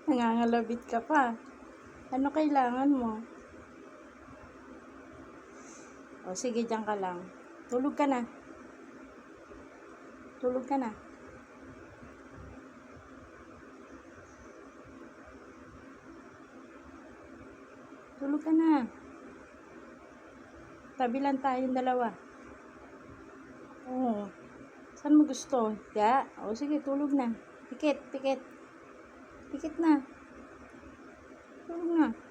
Nangangalabit ka pa. Ano kailangan mo? O sige, diyan ka lang. Tulog ka na. Tulog ka na. Tulog ka na. Tabi lang tayong dalawa. Oo. Saan mo gusto? Ya? O sige, tulog na. Pikit, pikit. Pikit na. Tulog na.